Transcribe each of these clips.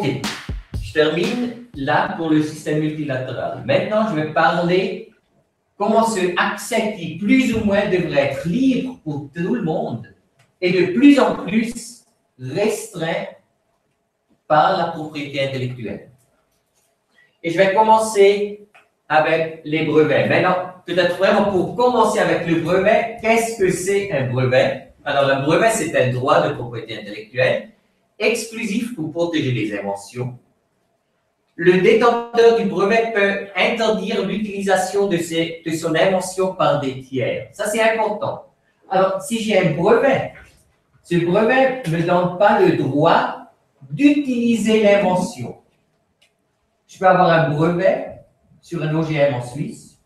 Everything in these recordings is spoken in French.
Ok, je termine là pour le système multilatéral. Maintenant, je vais parler comment ce accès qui plus ou moins devrait être libre pour tout le monde est de plus en plus restreint par la propriété intellectuelle. Et je vais commencer avec les brevets. Maintenant, peut-être vraiment pour commencer avec le brevet, qu'est-ce que c'est un brevet? Alors, un brevet, c'est un droit de propriété intellectuelle exclusif pour protéger les inventions. Le détenteur du brevet peut interdire l'utilisation de son invention par des tiers. Ça, c'est important. Alors, si j'ai un brevet, ce brevet ne me donne pas le droit d'utiliser l'invention. Je peux avoir un brevet sur un OGM en Suisse,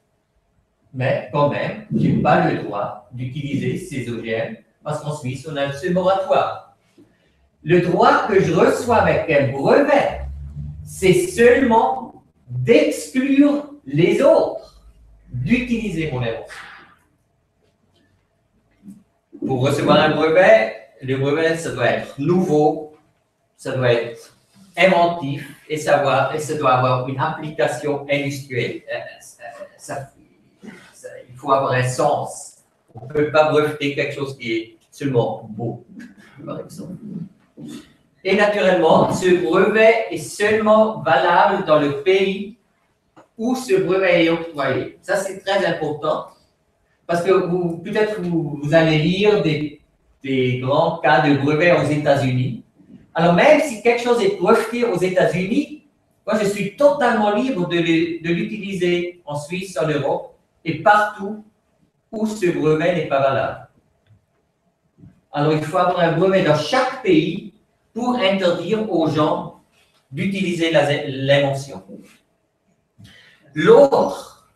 mais quand même, je n'ai pas le droit d'utiliser ces OGM parce qu'en Suisse, on a ce moratoire. Le droit que je reçois avec un brevet, c'est seulement d'exclure les autres d'utiliser mon invention. Pour recevoir un brevet, le brevet, ça doit être nouveau, ça doit être inventif et ça doit avoir une application industrielle. Il faut avoir un sens. On ne peut pas breveter quelque chose qui est seulement beau, par exemple. Et naturellement, ce brevet est seulement valable dans le pays où ce brevet est octroyé. Ça, c'est très important parce que peut-être vous allez lire des grands cas de brevets aux États-Unis. Alors, même si quelque chose est breveté aux États-Unis, moi, je suis totalement libre de l'utiliser en Suisse, en Europe et partout où ce brevet n'est pas valable. Alors, il faut avoir un brevet dans chaque pays pour interdire aux gens d'utiliser l'invention. L'autre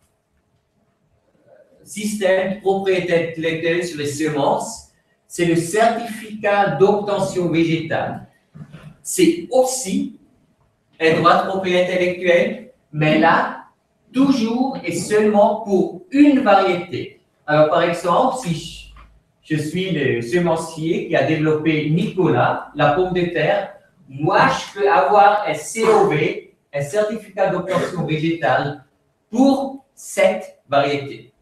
système de propriété intellectuelle sur les semences, c'est le certificat d'obtention végétale. C'est aussi un droit de propriété intellectuelle, mais là, toujours et seulement pour une variété. Alors, par exemple, si je suis le semencier qui a développé Nicolas, la pomme de terre, moi, je peux avoir un COV, un certificat d'obtention végétale, pour cette variété.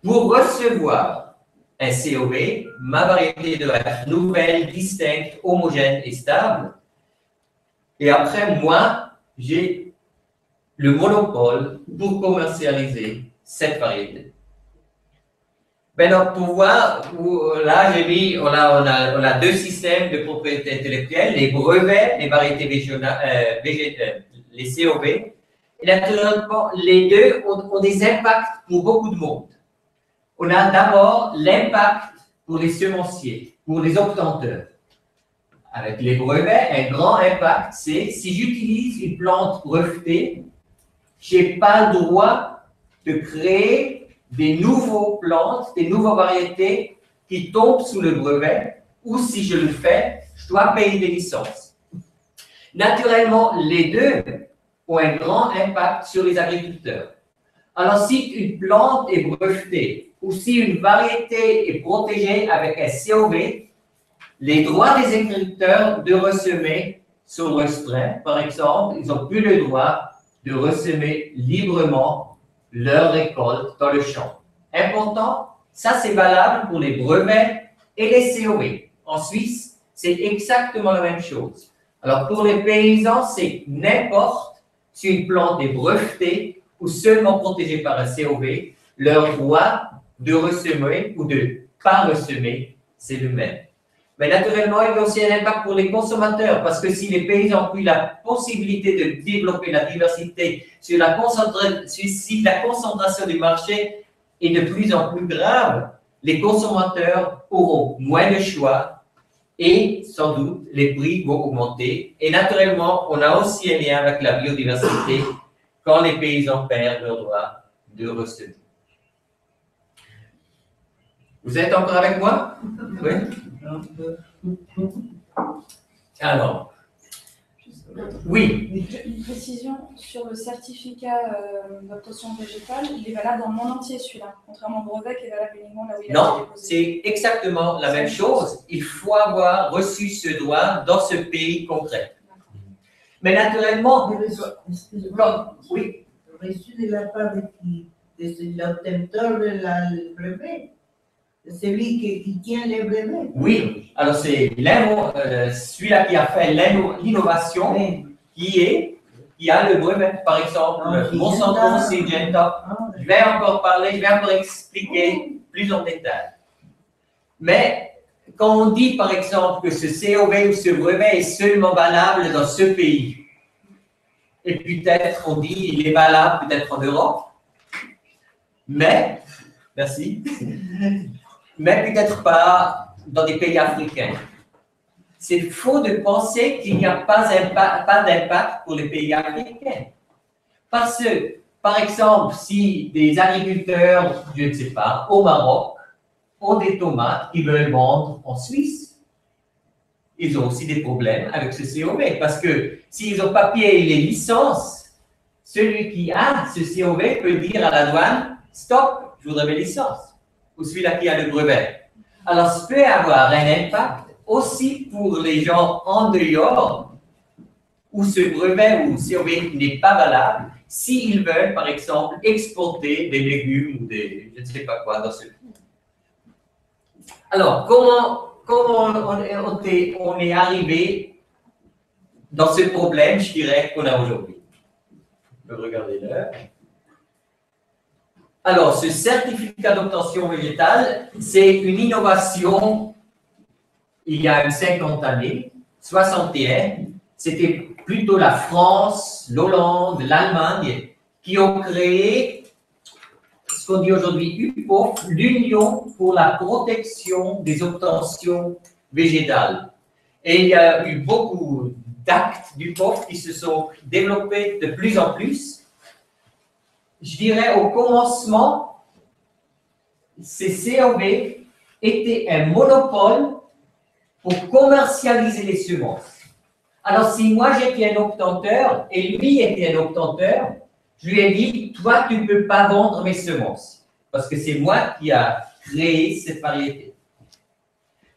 Pour recevoir un COV, ma variété doit être nouvelle, distincte, homogène et stable. Et après, moi, j'ai le monopole pour commercialiser cette variété. Maintenant, pour voir, là, j'ai mis, on a deux systèmes de propriété intellectuelle, les brevets, les variétés végétales, les COV. Et naturellement, les deux ont des impacts pour beaucoup de monde. On a d'abord l'impact pour les semenciers, pour les obtenteurs. Avec les brevets, un grand impact, c'est si j'utilise une plante brevetée, je n'ai pas le droit de créer des nouveaux plantes, des nouvelles variétés qui tombent sous le brevet, ou si je le fais, je dois payer des licences. Naturellement, les deux ont un grand impact sur les agriculteurs. Alors, si une plante est brevetée ou si une variété est protégée avec un COV, les droits des agriculteurs de ressemer sont restreints. Par exemple, ils n'ont plus le droit de ressemer librement leur récolte dans le champ. Important, ça c'est valable pour les brevets et les COV. En Suisse, c'est exactement la même chose. Alors, pour les paysans, c'est n'importe si une plante est brevetée ou seulement protégée par un COV, leur droit de ressemer ou de ne pas ressemer, c'est le même. Mais naturellement, il y a aussi un impact pour les consommateurs, parce que si les paysans ont plus la possibilité de développer la diversité, si la concentration du marché est de plus en plus grave, les consommateurs auront moins de choix et sans doute les prix vont augmenter. Et naturellement, on a aussi un lien avec la biodiversité quand les paysans perdent leur droit de ressemer. Vous êtes encore avec moi? Oui? Alors, oui. Une précision sur le certificat d'obtention végétale, il est valable dans le monde entier celui-là, contrairement au brevet qui est valable uniquement là où il a été Non, déposé. c'est exactement la même chose. Il faut avoir reçu ce droit dans ce pays concret. Mais naturellement, Excusez-moi, oui, reçu de la part de qui? De l'obtenteur de le brevet? De celui qui tient le brevet? oui. Alors c'est celui-là qui a fait l'innovation qui a le brevet. Par exemple, Monsanto, Syngenta. Je vais encore parler, je vais encore expliquer plus en détail. Mais quand on dit par exemple que ce COV ou ce brevet est seulement valable dans ce pays, et peut-être on dit il est valable peut-être en Europe, mais, merci, mais peut-être pas dans des pays africains. C'est faux de penser qu'il n'y a pas d'impact pour les pays africains. Parce que, par exemple, si des agriculteurs, je ne sais pas, au Maroc, ont des tomates qu'ils veulent vendre en Suisse, ils ont aussi des problèmes avec ce COV. Parce que s'ils ont papier et les licences, celui qui a ce COV peut dire à la douane, stop, je voudrais mes licences. Ou celui-là qui a le brevet. Alors, ça peut avoir un impact aussi pour les gens en dehors où ce brevet ou COV n'est pas valable, s'ils veulent, par exemple, exporter des légumes ou des, je ne sais pas quoi, dans ce pays. Alors, comment on est arrivé dans ce problème, je dirais, qu'on a aujourd'hui? Je vais regarder l'heure. Alors, ce certificat d'obtention végétale, c'est une innovation il y a une 50 années, 61. C'était plutôt la France, l'Hollande, l'Allemagne qui ont créé ce qu'on dit aujourd'hui UPOV, l'Union pour la protection des obtentions végétales. Et il y a eu beaucoup d'actes d'UPOV qui se sont développés de plus en plus. Je dirais au commencement, ces COV étaient un monopole pour commercialiser les semences. Alors, si moi j'étais un obtenteur et lui était un obtenteur, je lui ai dit, toi, tu ne peux pas vendre mes semences, parce que c'est moi qui a créé cette variété.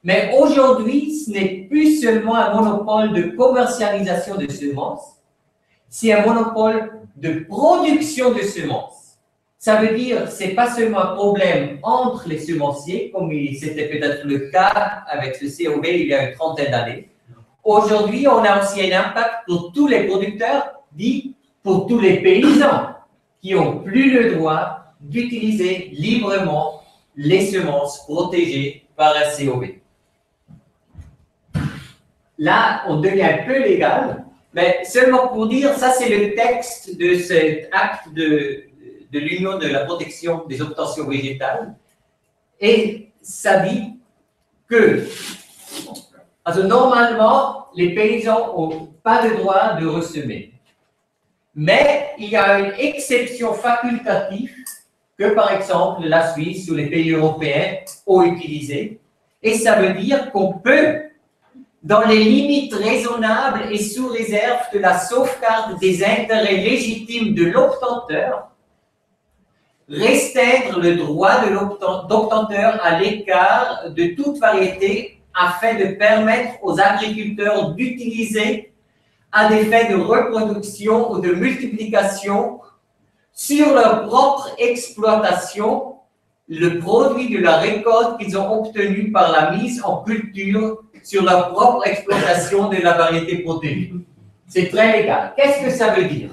Mais aujourd'hui, ce n'est plus seulement un monopole de commercialisation de semences, c'est un monopole de production de semences. Ça veut dire que ce n'est pas seulement un problème entre les semenciers, comme c'était peut-être le cas avec ce COV il y a une trentaine d'années. Aujourd'hui, on a aussi un impact pour tous les producteurs, dit pour tous les paysans qui n'ont plus le droit d'utiliser librement les semences protégées par un COV. Là, on devient un peu légal, mais seulement pour dire, ça c'est le texte de cet acte de l'Union de la protection des obtentions végétales. Et ça dit que, alors, normalement, les paysans n'ont pas le droit de ressemer. Mais il y a une exception facultative que, par exemple, la Suisse ou les pays européens ont utilisée. Et ça veut dire qu'on peut, dans les limites raisonnables et sous réserve de la sauvegarde des intérêts légitimes de l'obtenteur, restreindre le droit de l'obtenteur à l'écart de toute variété afin de permettre aux agriculteurs d'utiliser à des fins de reproduction ou de multiplication sur leur propre exploitation le produit de la récolte qu'ils ont obtenu par la mise en culture sur leur propre exploitation de la variété protégée. C'est très légal. Qu'est-ce que ça veut dire?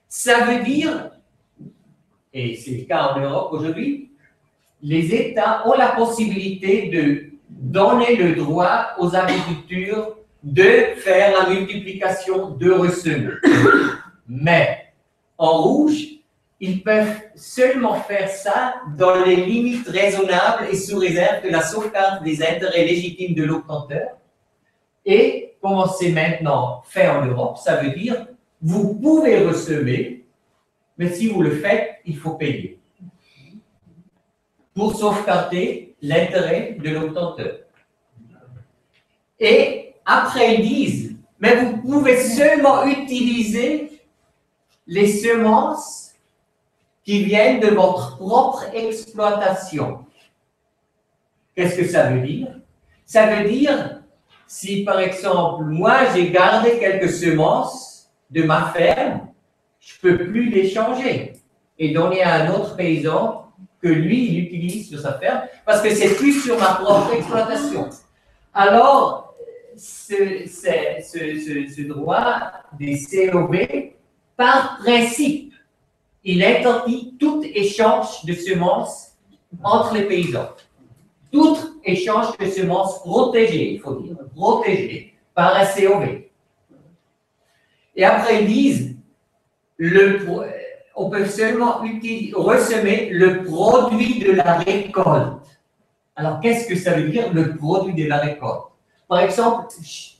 Ça veut dire, et c'est le cas en Europe aujourd'hui, les États ont la possibilité de donner le droit aux agriculteurs de faire la multiplication de ressemer. Mais, en rouge, ils peuvent seulement faire ça dans les limites raisonnables et sous réserve de la sauvegarde des intérêts légitimes de l'obtenteur. Et, comme c'est maintenant fait en Europe, ça veut dire, vous pouvez ressemer, mais si vous le faites, il faut payer pour sauvegarder l'intérêt de l'obtenteur. Et après, ils disent, mais vous pouvez seulement utiliser les semences qui viennent de votre propre exploitation. Qu'est-ce que ça veut dire? Ça veut dire Si, par exemple, moi, j'ai gardé quelques semences de ma ferme, je ne peux plus les changer et donner à un autre paysan que lui, il utilise sur sa ferme, parce que c'est plus sur ma propre exploitation. Alors, ce droit des COV, par principe, il interdit tout échange de semences entre les paysans. Tout échange de semences protégées, il faut dire, protégées par un COV. Et après, ils disent, on peut seulement ressemer le produit de la récolte. Alors, qu'est-ce que ça veut dire, le produit de la récolte? Par exemple,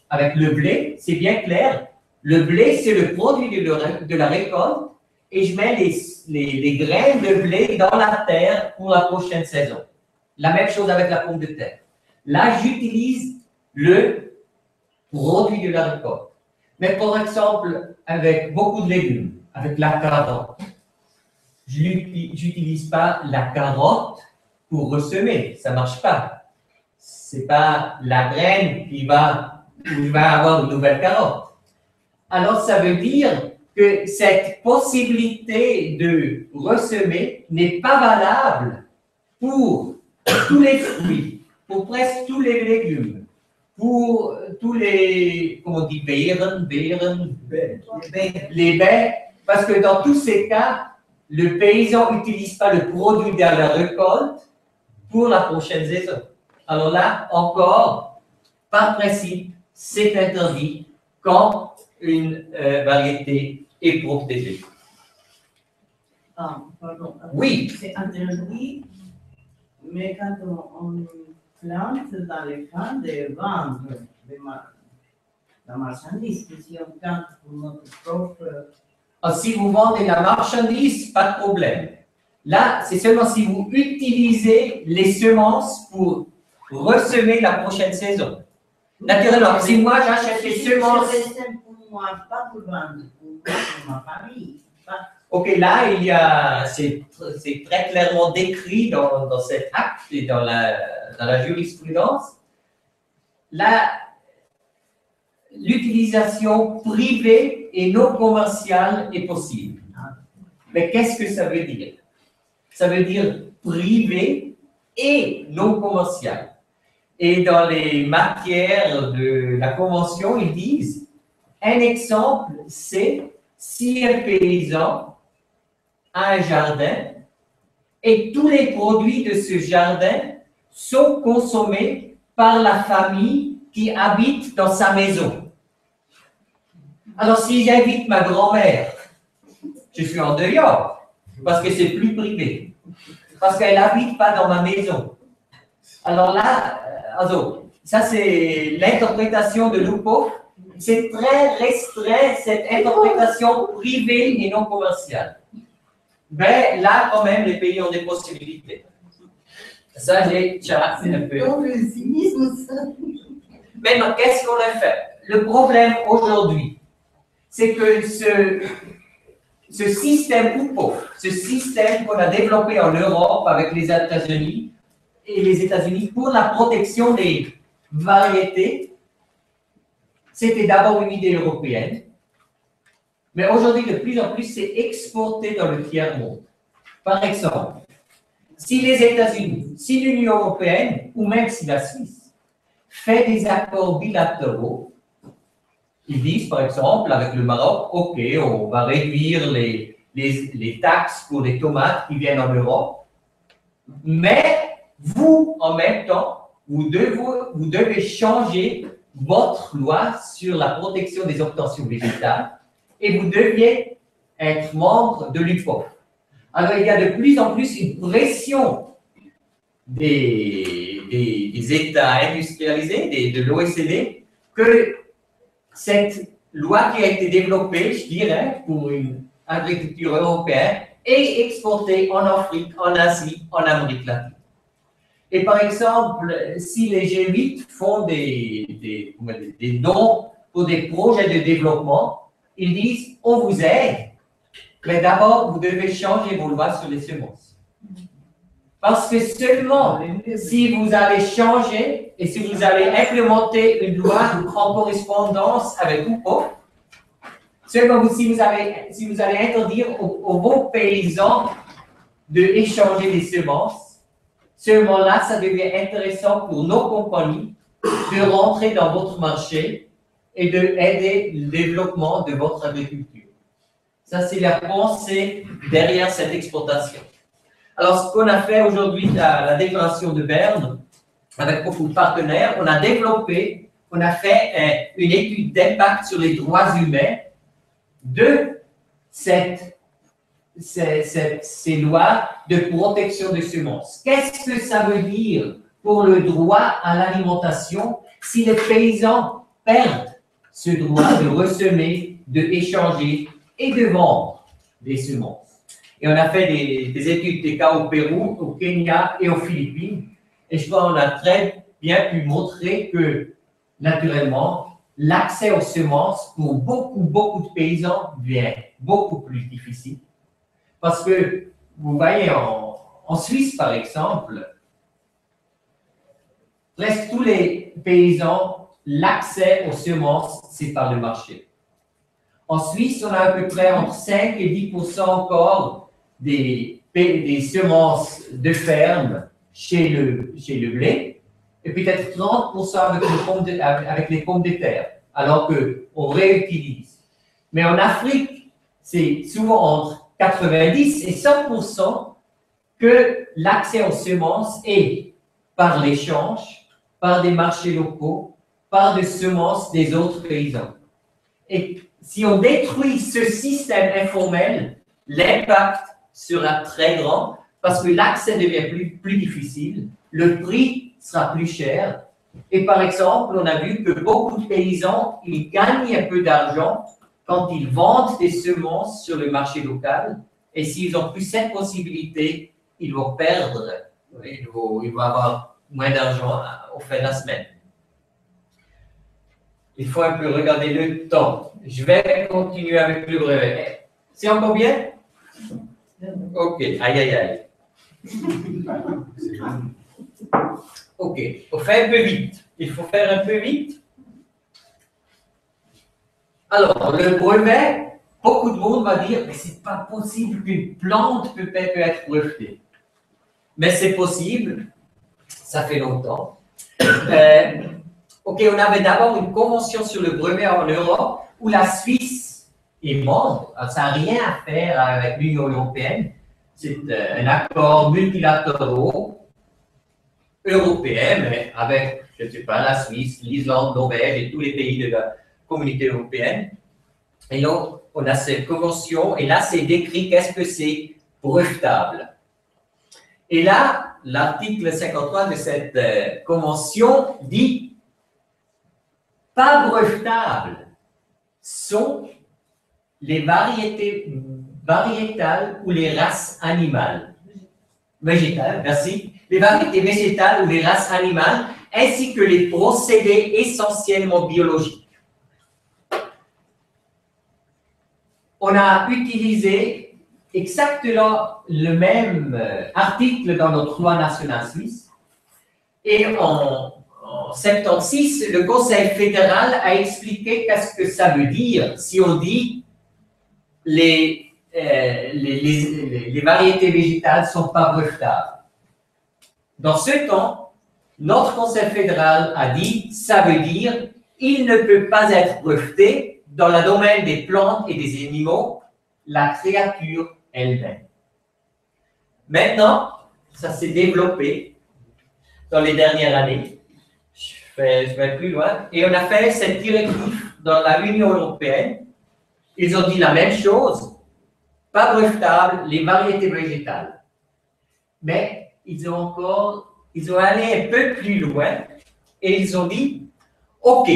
avec le blé, c'est bien clair. Le blé, c'est le produit de la récolte et je mets les graines de blé dans la terre pour la prochaine saison. La même chose avec la pomme de terre. Là, j'utilise le produit de la récolte. Mais par exemple, avec beaucoup de légumes, avec la carotte, je n'utilise pas la carotte pour ressemer. Ça ne marche pas. Ce n'est pas la graine qui va avoir une nouvelle carotte. Alors, ça veut dire que cette possibilité de ressemer n'est pas valable pour tous les fruits, pour presque tous les légumes, pour tous les, comment on dit, les baies, parce que dans tous ces cas, le paysan n'utilise pas le produit de la récolte pour la prochaine saison. Alors là, encore, par principe, c'est interdit quand une variété est protégée. Ah, pardon. Oui. C'est interdit, mais quand on plante dans les champs de vendre la marchandise, que si on plante pour notre propre... Alors, si vous vendez la marchandise, pas de problème. Là, c'est seulement si vous utilisez les semences pour ressemer la prochaine saison. Naturellement, si moi j'achète les semences... C'est pour moi, pas pour vendre, pour ma famille. Ok, là, c'est très clairement décrit dans cet acte et dans la jurisprudence. Là, l'utilisation privée et non commerciale est possible. Mais qu'est-ce que ça veut dire? Ça veut dire privé et non commercial. Et dans les matières de la Convention, ils disent, un exemple, c'est si un paysan a un jardin et tous les produits de ce jardin sont consommés par la famille qui habite dans sa maison. Alors, si j'invite ma grand-mère, je suis en dehors, parce que c'est plus privé, parce qu'elle n'habite pas dans ma maison. Alors là, ça c'est l'interprétation de Lupo. C'est très restreint, cette interprétation privée et non commerciale. Mais là, quand même, les pays ont des possibilités. Ça, j'ai chassé un peu. Maintenant, qu'est-ce qu'on a fait? Le problème aujourd'hui, c'est que ce système Lupo, ce système qu'on a développé en Europe avec les États-Unis pour la protection des variétés, c'était d'abord une idée européenne, mais aujourd'hui, de plus en plus, c'est exporté dans le tiers-monde. Par exemple, si les États-Unis, si l'Union européenne, ou même si la Suisse, fait des accords bilatéraux, ils disent, par exemple, avec le Maroc, OK, on va réduire les taxes pour les tomates qui viennent en Europe, mais vous, en même temps, vous devez changer votre loi sur la protection des obtentions végétales et vous deviez être membre de l'UPOF. Alors, il y a de plus en plus une pression des États industrialisés, de l'OECD, que cette loi qui a été développée, je dirais, pour une agriculture européenne, est exportée en Afrique, en Asie, en Amérique latine. Et par exemple, si les G8 font des dons pour des projets de développement, ils disent, on vous aide, mais d'abord, vous devez changer vos lois sur les semences. Parce que seulement si vous allez changer et si vous allez implémenter une loi en correspondance avec UPO, seulement si vous allez interdire aux vos paysans d'échanger des semences, seulement là, ça devient intéressant pour nos compagnies de rentrer dans votre marché et d'aider le développement de votre agriculture. Ça, c'est la pensée derrière cette exportation. Alors, ce qu'on a fait aujourd'hui à la déclaration de Berne, avec beaucoup de partenaires, on a développé, on a fait une étude d'impact sur les droits humains de ces lois de protection des semences. Qu'est-ce que ça veut dire pour le droit à l'alimentation si les paysans perdent ce droit de ressemer, d'échanger et de vendre des semences? Et on a fait des études des cas au Pérou, au Kenya et aux Philippines. Et je crois qu'on a très bien pu montrer que, naturellement, l'accès aux semences pour beaucoup de paysans devient beaucoup plus difficile. Parce que, vous voyez, en Suisse, par exemple, presque tous les paysans, l'accès aux semences, c'est par le marché. En Suisse, on a à peu près entre 5 et 10% encore des semences de ferme chez le blé, et peut-être 30% avec les pommes de terre, alors qu'on réutilise. Mais en Afrique, c'est souvent entre 90 et 100% que l'accès aux semences est par l'échange, par des marchés locaux, par des semences des autres paysans. Et si on détruit ce système informel, l'impact sera très grand parce que l'accès devient plus difficile, le prix sera plus cher. Et par exemple, on a vu que beaucoup de paysans, ils gagnent un peu d'argent quand ils vendent des semences sur le marché local. Et s'ils n'ont plus cette possibilité, ils vont perdre, ils vont avoir moins d'argent au fin de la semaine. Il faut un peu regarder le temps. Je vais continuer avec le brevet. C'est encore bien? Ok, aïe. Ok, il faut faire un peu vite. Il faut faire un peu vite. Alors, le brevet, beaucoup de monde va dire, mais c'est pas possible qu'une plante peut être brevetée. Mais c'est possible, ça fait longtemps. Ok, on avait d'abord une convention sur le brevet en Europe où la Suisse est membre. Alors, ça n'a rien à faire avec l'Union européenne. C'est un accord multilatéral européen, mais avec, je ne sais pas, la Suisse, l'Islande, Norvège et tous les pays de la communauté européenne. Et donc, on a cette convention, et là, c'est décrit qu'est-ce que c'est brevetable. Et là, l'article 53 de cette convention dit pas brevetables sont les variétés variétales ou les races animales. Végétales, merci. Les variétés végétales ou les races animales, ainsi que les procédés essentiellement biologiques. On a utilisé exactement le même article dans notre loi nationale suisse. Et en 1976, le Conseil fédéral a expliqué qu'est-ce que ça veut dire si on dit les variétés végétales ne sont pas brevetables. Dans ce temps, notre Conseil fédéral a dit ça veut dire il ne peut pas être breveté dans le domaine des plantes et des animaux, la créature elle-même. Maintenant, ça s'est développé dans les dernières années. Je vais plus loin. Et on a fait cette directive dans la Union européenne. Ils ont dit la même chose. Pas brevetables, les variétés végétales. Mais ils ont allé un peu plus loin et ils ont dit, OK,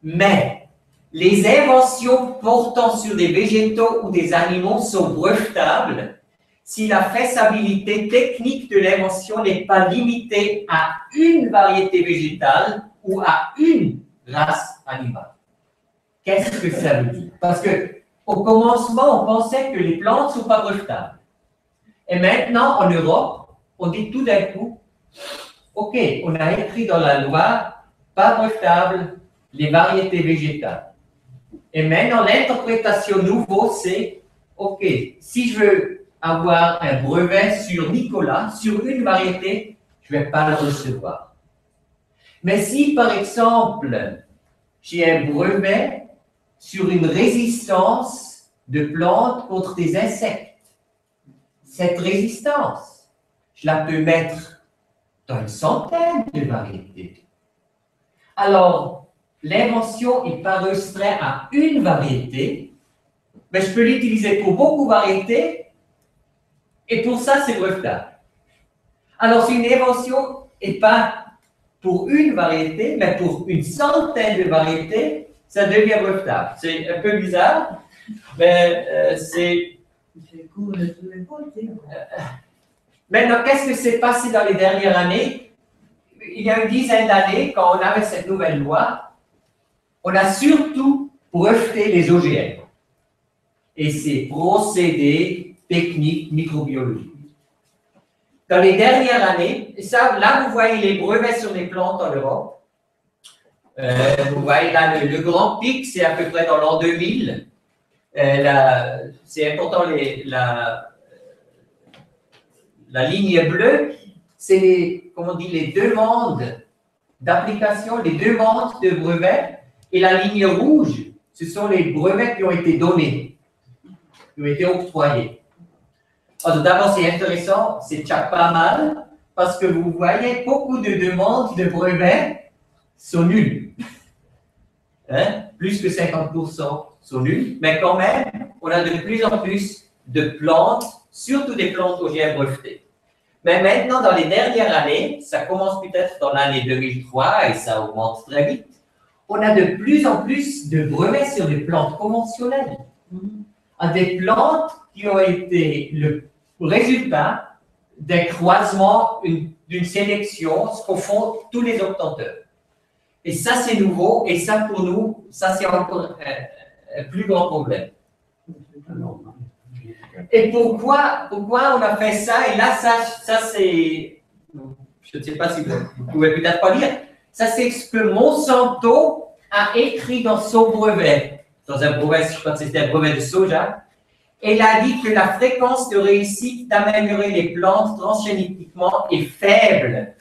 mais les inventions portant sur des végétaux ou des animaux sont brevetables si la faisabilité technique de l'invention n'est pas limitée à une variété végétale ou à une race animale. Qu'est-ce que ça veut dire? Parce qu'au commencement, on pensait que les plantes ne sont pas brevetables. Et maintenant, en Europe, on dit tout d'un coup, OK, on a écrit dans la loi, pas brevetable les variétés végétales. Et maintenant, l'interprétation nouveau, c'est, OK, si je veux avoir un brevet sur Nicolas, sur une variété, je ne vais pas le recevoir. Mais si, par exemple, j'ai un brevet sur une résistance de plantes contre des insectes, cette résistance, je la peux mettre dans une centaine de variétés. Alors, l'invention n'est pas restreinte à une variété, mais je peux l'utiliser pour beaucoup de variétés, et pour ça, c'est brevetable. Alors, si une invention n'est pas pour une variété, mais pour une centaine de variétés, ça devient brevetable. C'est un peu bizarre, mais c'est... Maintenant, qu'est-ce que s'est passé dans les dernières années? Il y a une dizaine d'années, quand on avait cette nouvelle loi, on a surtout breveté les OGM et ces procédés techniques microbiologiques. Dans les dernières années, ça, là, vous voyez les brevets sur les plantes en Europe. Vous voyez là, le grand pic, c'est à peu près dans l'an 2000. C'est important, la ligne bleue, c'est les, comment on dit, les demandes d'application, les demandes de brevets. Et la ligne rouge, ce sont les brevets qui ont été donnés, qui ont été octroyés. Alors d'abord, c'est intéressant, c'est déjà pas mal, parce que vous voyez, beaucoup de demandes de brevets sont nulles. Hein? Plus que 50% sont nulles, mais quand même, on a de plus en plus de plantes, surtout des plantes OGM brevetées. Mais maintenant, dans les dernières années, ça commence peut-être dans l'année 2003 et ça augmente très vite, on a de plus en plus de brevets sur des plantes conventionnelles. Des plantes qui ont été le résultat d'un croisement, d'une sélection, ce qu'au font tous les obtenteurs. Et ça, c'est nouveau, et ça, pour nous, ça, c'est encore un plus grand problème. Et pourquoi on a fait ça? Et là, ça c'est... Je ne sais pas si vous pouvez peut-être pas lire. Ça, c'est ce que Monsanto a écrit dans son brevet. Dans un brevet, je crois que c'était un brevet de soja. Et il a dit que la fréquence de réussite d'améliorer les plantes transgénétiquement est faible,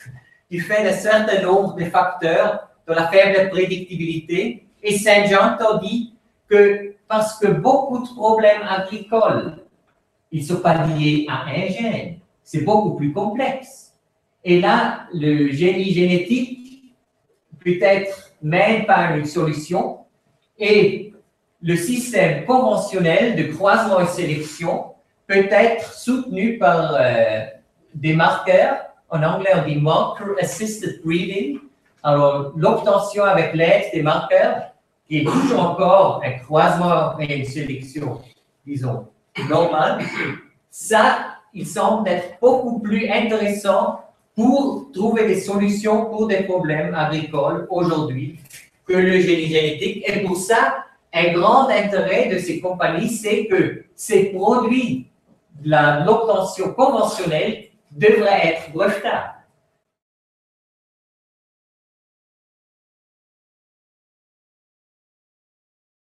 du fait d'un certain nombre de facteurs, de la faible prédictibilité. Et Saint-Jean dit que parce que beaucoup de problèmes agricoles, ils ne sont pas liés à un gène, c'est beaucoup plus complexe. Et là, le génie génétique peut être même pas une solution, et le système conventionnel de croisement et sélection peut être soutenu par des marqueurs. En anglais, on dit marker assisted breeding. Alors, l'obtention avec l'aide des marqueurs, qui est toujours encore un croisement et une sélection, disons, normale, ça, il semble être beaucoup plus intéressant pour trouver des solutions pour des problèmes agricoles aujourd'hui que le génie génétique. Et pour ça, un grand intérêt de ces compagnies, c'est que ces produits de l'obtention conventionnelle devraient être brevetables.